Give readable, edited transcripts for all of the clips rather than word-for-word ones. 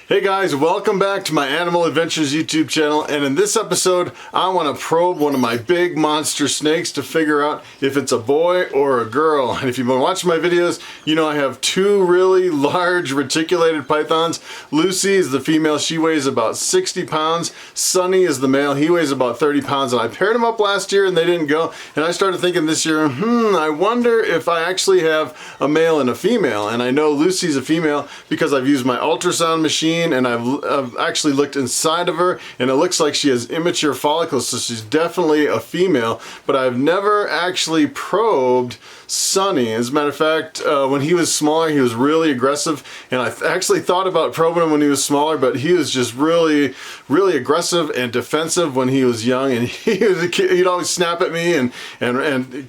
Hey guys, welcome back to my Animal Adventures YouTube channel, and in this episode I want to probe one of my big monster snakes to figure out if it's a boy or a girl. And if you've been watching my videos, you know I have two really large reticulated pythons. Lucy is the female, she weighs about 60 pounds. Sunny is the male, he weighs about 30 pounds, and I paired them up last year and they didn't go, and I started thinking this year, I wonder if I actually have a male and a female. And I know Lucy's a female because I've used my ultrasound machine and I've actually looked inside of her, and it looks like she has immature follicles, so she's definitely a female. But I've never actually probed Sunny. As a matter of fact, when he was smaller, he was really aggressive, and I actually thought about probing him when he was smaller, but he was just really aggressive and defensive when he was young, and he'd always snap at me and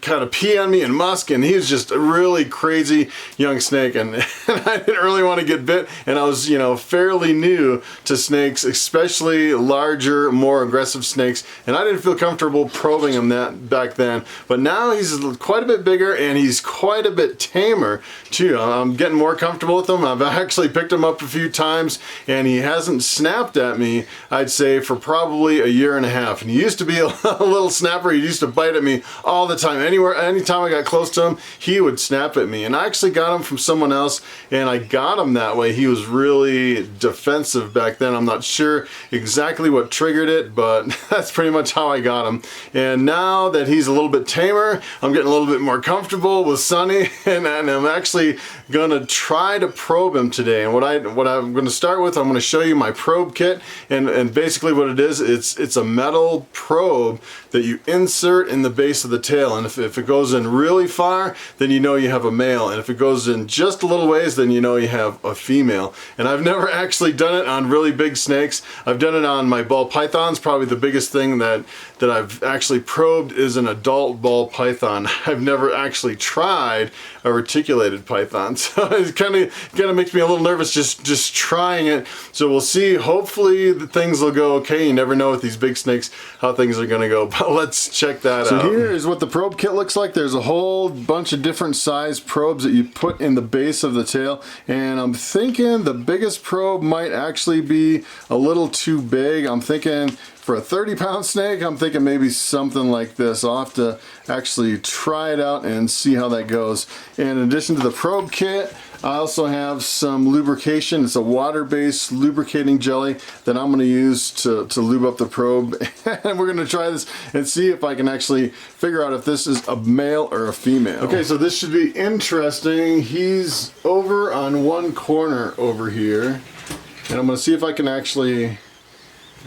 kind of pee on me and musk, and he was just a really crazy young snake, and I didn't really want to get bit, and I was, fairly new to snakes, especially larger, more aggressive snakes, and I didn't feel comfortable probing him back then. But now he's quite a bit bigger and he's quite a bit tamer too. I'm getting more comfortable with him. I've actually picked him up a few times and he hasn't snapped at me, I'd say, for probably a year and a half. And he used to be a little snapper. He used to bite at me all the time. Anytime I got close to him, he would snap at me. And I actually got him from someone else, and I got him that way. He was really defensive back then. I'm not sure exactly what triggered it, but that's pretty much how I got him. And now that he's a little bit tamer, I'm getting a little bit more comfortable with Sunny, and I'm actually gonna try to probe him today. And what I'm gonna start with, I'm gonna show you my probe kit, and basically what it is, it's a metal probe that you insert in the base of the tail, and if it goes in really far, then you know you have a male, and if it goes in just a little ways, then you know you have a female. And I've never actually done it on really big snakes. I've done it on my ball pythons. Probably the biggest thing that I've actually probed is an adult ball python. I've never actually tried a reticulated python, so it kind of makes me a little nervous just trying it. So we'll see. Hopefully the things will go okay. You never know with these big snakes how things are going to go, but let's check that out. So here is what the probe kit looks like. There's a whole bunch of different size probes that you put in the base of the tail, and I'm thinking the biggest probe might actually be a little too big. I'm thinking for a 30-pound snake, I'm thinking maybe something like this. I'll have to actually try it out and see how that goes. And in addition to the probe kit, I also have some lubrication. It's a water-based lubricating jelly that I'm going to use to lube up the probe. And we're going to try this and see if I can actually figure out if this is a male or a female. Okay, so this should be interesting. He's over on one corner over here, and I'm going to see if I can actually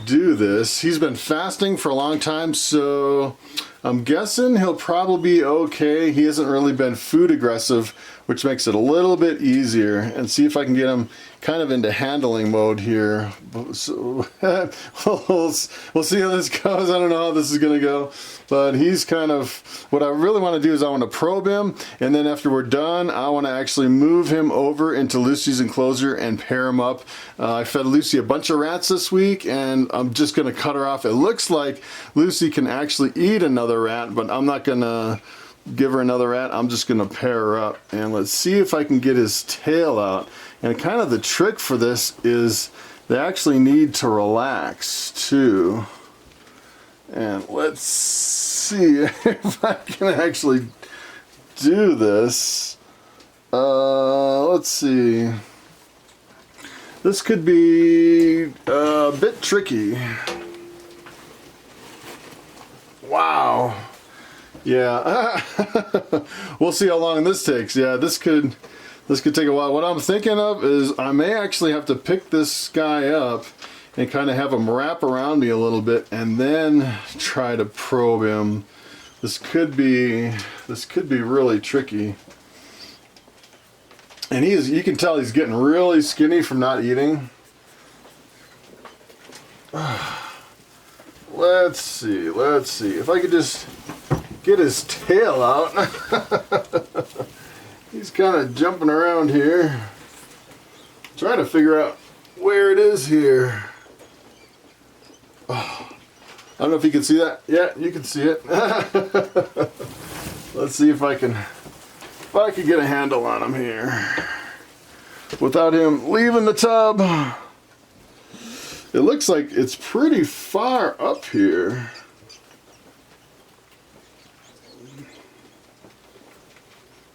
do this. He's been fasting for a long time, so I'm guessing he'll probably be okay. He hasn't really been food aggressive, which makes it a little bit easier. And see if I can get him kind of into handling mode here. So, we'll see how this goes. I don't know how this is gonna go, but he's kind of, what I really want to do is I want to probe him, and then after we're done, I want to actually move him over into Lucy's enclosure and pair him up. I fed Lucy a bunch of rats this week, and I'm just gonna cut her off. It looks like Lucy can actually eat another rat, but I'm not gonna give her another rat. I'm just gonna pair her up, and let's see if I can get his tail out. And kind of the trick for this is they actually need to relax too. And let's see if I can actually do this. Let's see. This could be a bit tricky. Wow. Yeah. We'll see how long this takes. Yeah, this could take a while. What I'm thinking of is I may actually have to pick this guy up and kind of have him wrap around me a little bit and then try to probe him. This could be really tricky. And you can tell he's getting really skinny from not eating. Let's see if I could just get his tail out. He's kind of jumping around here. Trying to figure out where it is here. Oh, I don't know if you can see that. Yeah, you can see it. Let's see if I can get a handle on him here without him leaving the tub. It looks like it's pretty far up here.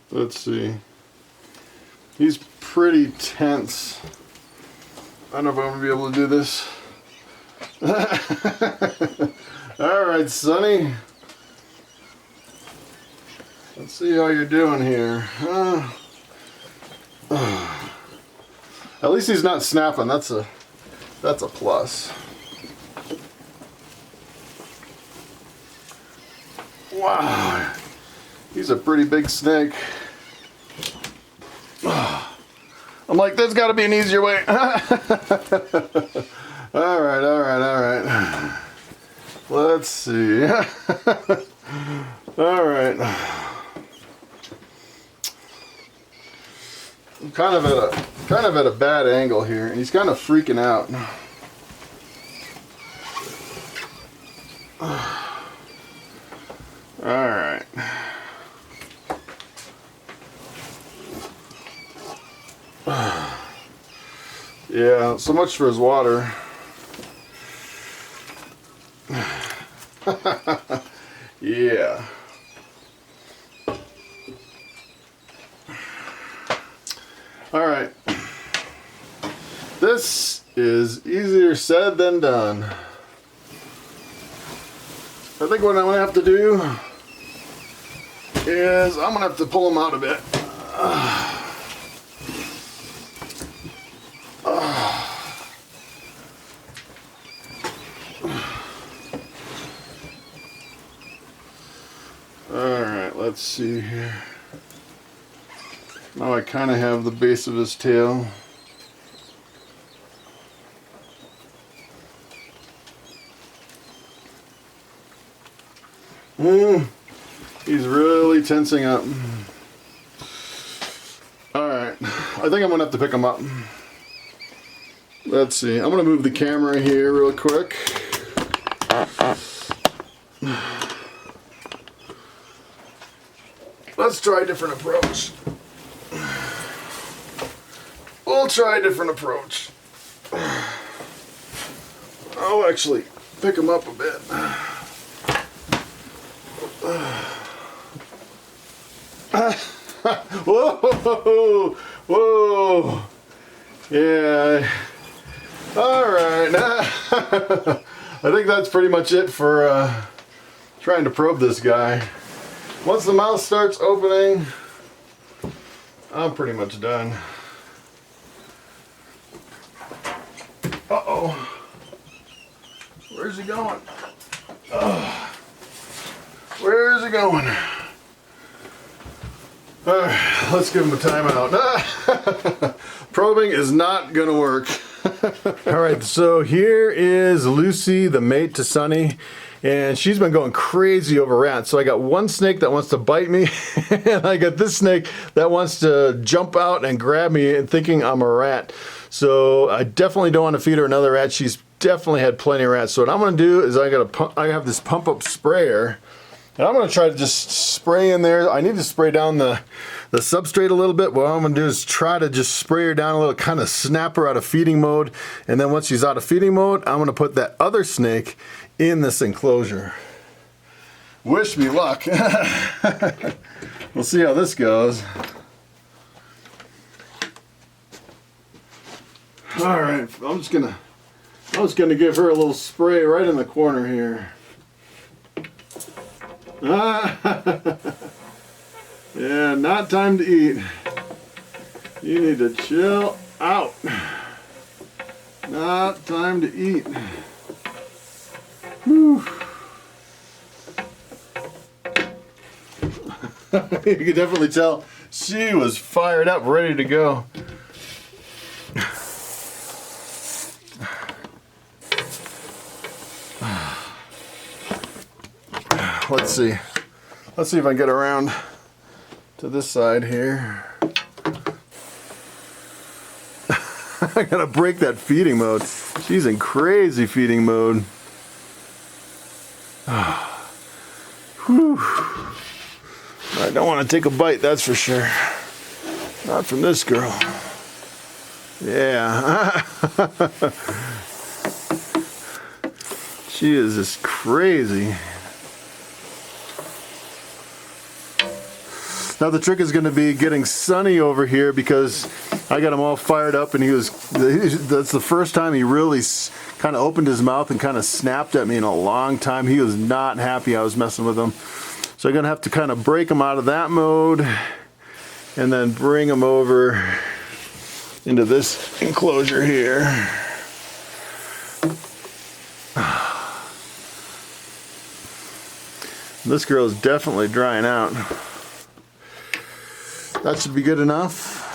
Let's see. He's pretty tense. I don't know if I'm gonna be able to do this. All right, Sonny. Let's see how you're doing here. At least he's not snapping. That's a plus. Wow, he's a pretty big snake. I'm like, there's got to be an easier way. All right. Let's see. All right. I'm kind of at a bad angle here, and he's kind of freaking out. All right. Yeah, so much for his water. Yeah. All right. This is easier said than done. I think what I'm gonna have to do is I'm gonna have to pull him out a bit. Alright, let's see here. Now I kind of have the base of his tail. He's really tensing up. Alright, I think I'm going to have to pick him up. Let's see, I'm going to move the camera here real quick. Let's try a different approach. We'll try a different approach. I'll actually pick him up a bit. Whoa! Whoa! Yeah. All right. I think that's pretty much it for trying to probe this guy. Once the mouth starts opening, I'm pretty much done. Uh-oh. Where's he going? Where's he going? Alright, let's give him a timeout. Probing is not gonna work. Alright, so here is Lucy, the mate to Sunny. And she's been going crazy over rats. So I got one snake that wants to bite me, and I got this snake that wants to jump out and grab me and thinking I'm a rat. So I definitely don't want to feed her another rat. She's definitely had plenty of rats. So what I'm going to do is I have this pump up sprayer, and I'm going to try to just spray in there. I need to spray down the substrate a little bit. What I'm going to do is try to just spray her down a little, kind of snap her out of feeding mode. And then once she's out of feeding mode, I'm going to put that other snake in this enclosure. Wish me luck. We'll see how this goes. All right, I'm just gonna give her a little spray right in the corner here. Yeah, not time to eat. You need to chill out. Not time to eat. Whew. You can definitely tell she was fired up, ready to go. Let's see if I can get around to this side here. I gotta break that feeding mode. She's in crazy feeding mode. Whew. I don't want to take a bite, that's for sure. Not from this girl. Yeah. She is just crazy. Now the trick is going to be getting Sonny over here because I got him all fired up, and that's the first time he really kind of opened his mouth and kind of snapped at me in a long time. He was not happy I was messing with him. So I'm going to have to kind of break him out of that mode and then bring him over into this enclosure here. This girl is definitely drying out. That should be good enough.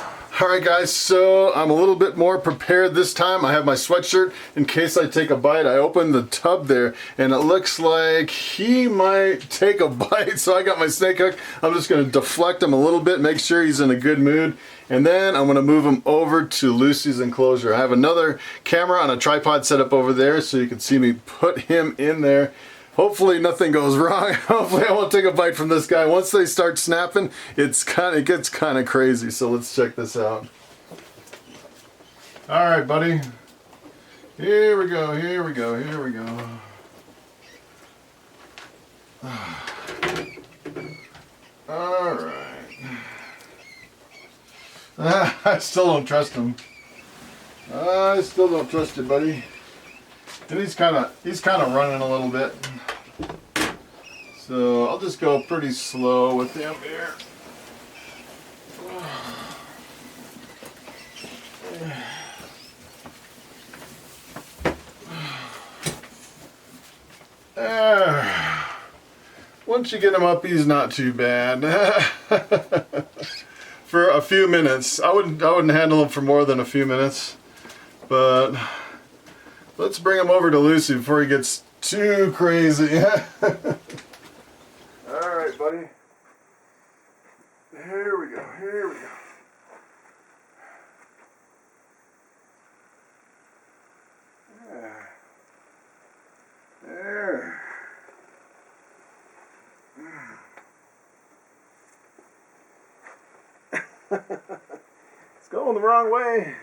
Alright guys, so I'm a little bit more prepared this time. I have my sweatshirt in case I take a bite. I opened the tub there and it looks like he might take a bite. So I got my snake hook. I'm just going to deflect him a little bit, make sure he's in a good mood. And then I'm going to move him over to Lucy's enclosure. I have another camera on a tripod set up over there so you can see me put him in there. Hopefully nothing goes wrong. Hopefully I won't take a bite from this guy. Once they start snapping, it gets kind of crazy. So let's check this out. All right, buddy. Here we go, here we go, here we go. All right. I still don't trust him. I still don't trust you, buddy. And he's kind of running a little bit. So I'll just go pretty slow with him here. Once you get him up, he's not too bad. For a few minutes. I wouldn't handle him for more than a few minutes. But let's bring him over to Lucy before he gets too crazy. All right, buddy. Here we go. Here we go. There. It's going the wrong way.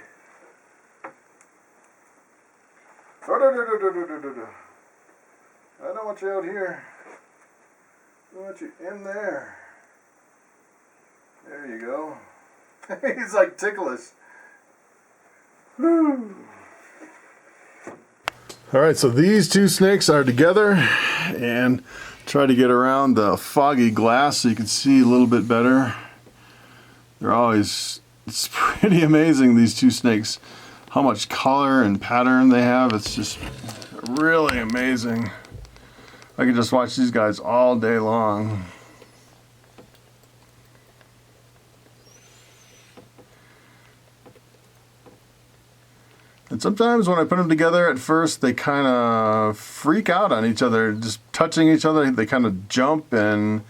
I don't want you out here. I want you in there. There you go. He's like ticklish. Woo. Alright, so these two snakes are together, and try to get around the foggy glass so you can see a little bit better. It's pretty amazing, these two snakes, how much color and pattern they have. It's just really amazing. I could just watch these guys all day long. And sometimes when I put them together at first, they kind of freak out on each other, just touching each other. They kind of jump and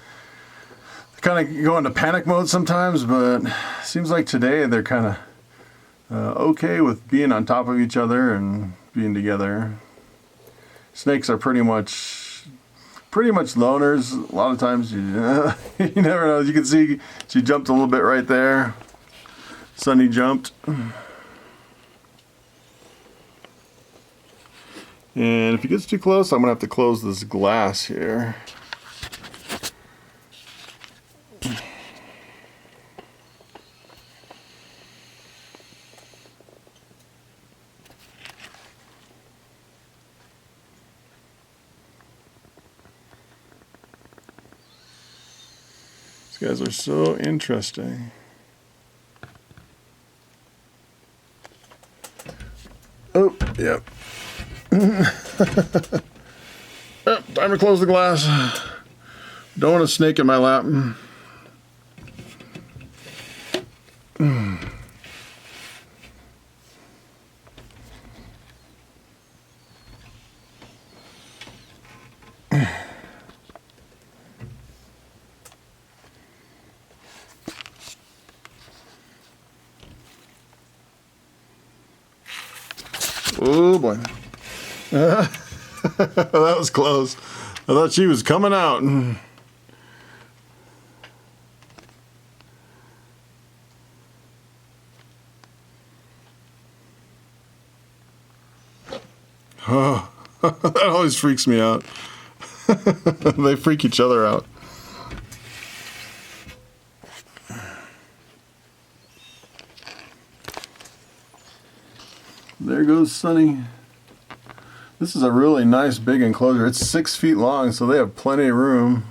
they kind of go into panic mode sometimes, but it seems like today they're kind of okay with being on top of each other and being together. Snakes are pretty much loners. A lot of times you never know. You can see she jumped a little bit right there. Sonny jumped. And if he gets too close, I'm gonna have to close this glass here. These guys are so interesting. Oh, yep. Oh, time to close the glass. Don't want a snake in my lap. Oh boy. That was close. I thought she was coming out. Oh, That always freaks me out. They freak each other out. There goes Sunny. This is a really nice big enclosure. It's 6 feet long, so they have plenty of room.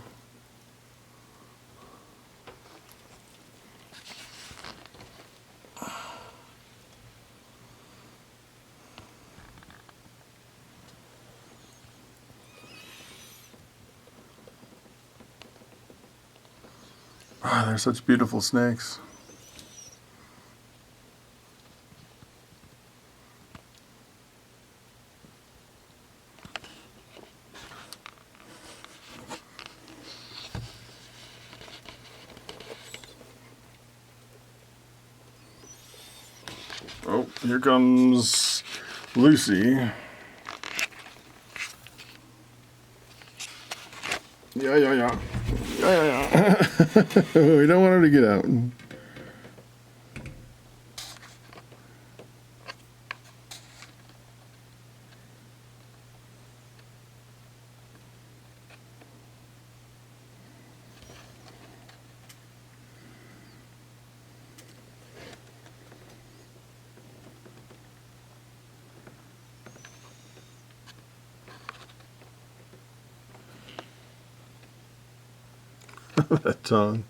Oh, they're such beautiful snakes. Oh, here comes Lucy. Yeah. We don't want her to get out. That tongue.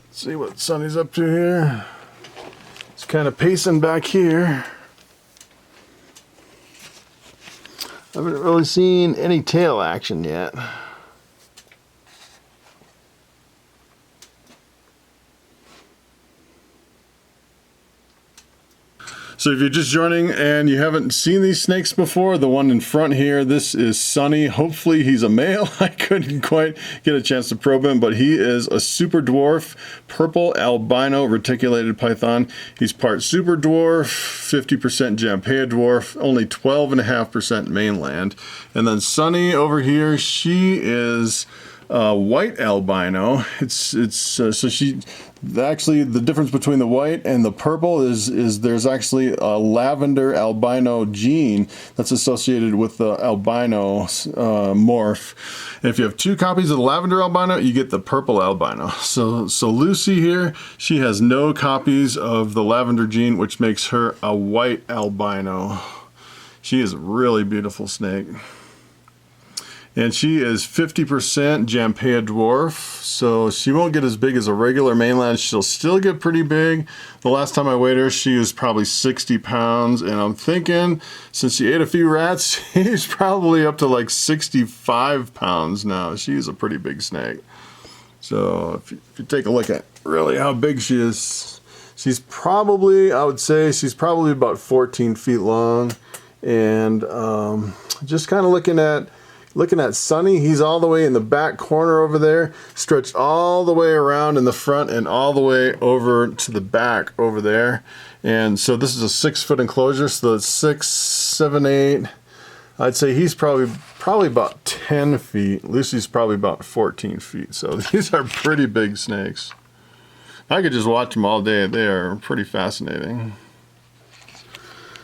Let's see what Sunny's up to here. He's kind of pacing back here. I haven't really seen any tail action yet. So if you're just joining and you haven't seen these snakes before, the one in front here, this is Sunny. Hopefully he's a male. I couldn't quite get a chance to probe him, but he is a super dwarf purple albino reticulated python. He's part super dwarf, 50% Jampea dwarf, only 12.5% mainland. And then Sunny over here, she is white albino. So she actually, the difference between the white and the purple is there's actually a lavender albino gene that's associated with the albino morph. And if you have 2 copies of the lavender albino, you get the purple albino. So Lucy here, she has no copies of the lavender gene, which makes her a white albino. She is a really beautiful snake. And she is 50% Jampea dwarf, so she won't get as big as a regular mainland. She'll still get pretty big. The last time I weighed her, she was probably 60 pounds, and I'm thinking, since she ate a few rats, she's probably up to like 65 pounds now. She's a pretty big snake. So if you take a look at really how big she is, she's probably, I would say, she's probably about 14 feet long. And just kind of looking at Sunny, he's all the way in the back corner over there, stretched all the way around in the front and all the way over to the back over there. And so this is a 6-foot enclosure, so it's 6, 7, 8. I'd say he's probably about 10 feet. Lucy's probably about 14 feet. So these are pretty big snakes. I could just watch them all day. They are pretty fascinating.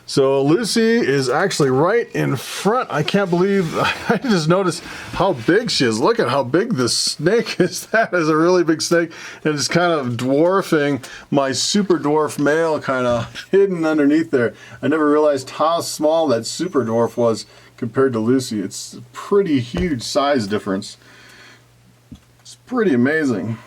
So Lucy is actually right in front. I can't believe, I just noticed how big she is. Look at how big this snake is. That is a really big snake. And it's kind of dwarfing my super dwarf male, kind of hidden underneath there. I never realized how small that super dwarf was compared to Lucy. It's a pretty huge size difference. It's pretty amazing.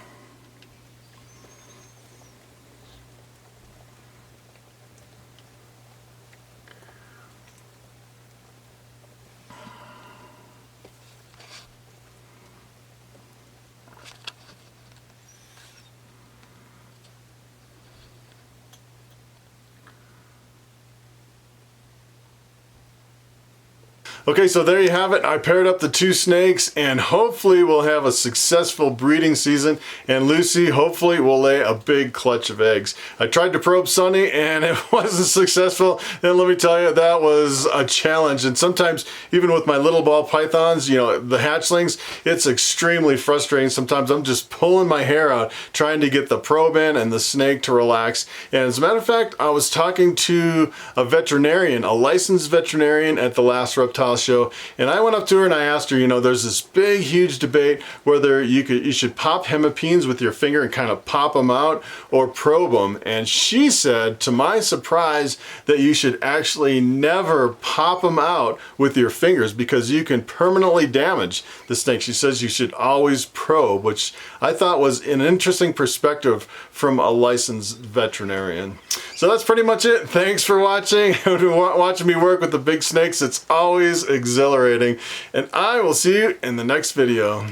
Okay, so there you have it. I paired up the two snakes and hopefully we'll have a successful breeding season, and Lucy hopefully will lay a big clutch of eggs. I tried to probe Sunny and it wasn't successful, and let me tell you, that was a challenge. And sometimes even with my little ball pythons, you know, the hatchlings, it's extremely frustrating. Sometimes I'm just pulling my hair out trying to get the probe in and the snake to relax. And as a matter of fact, I was talking to a veterinarian, a licensed veterinarian at the last reptile show, and I went up to her and I asked her, you know, there's this big huge debate whether you should pop hemipenes with your finger and kind of pop them out or probe them, and she said, to my surprise, that you should actually never pop them out with your fingers because you can permanently damage the snake. She says you should always probe, which I thought was an interesting perspective from a licensed veterinarian. So that's pretty much it. Thanks for watching. Watching me work with the big snakes. It's always exhilarating, and I will see you in the next video.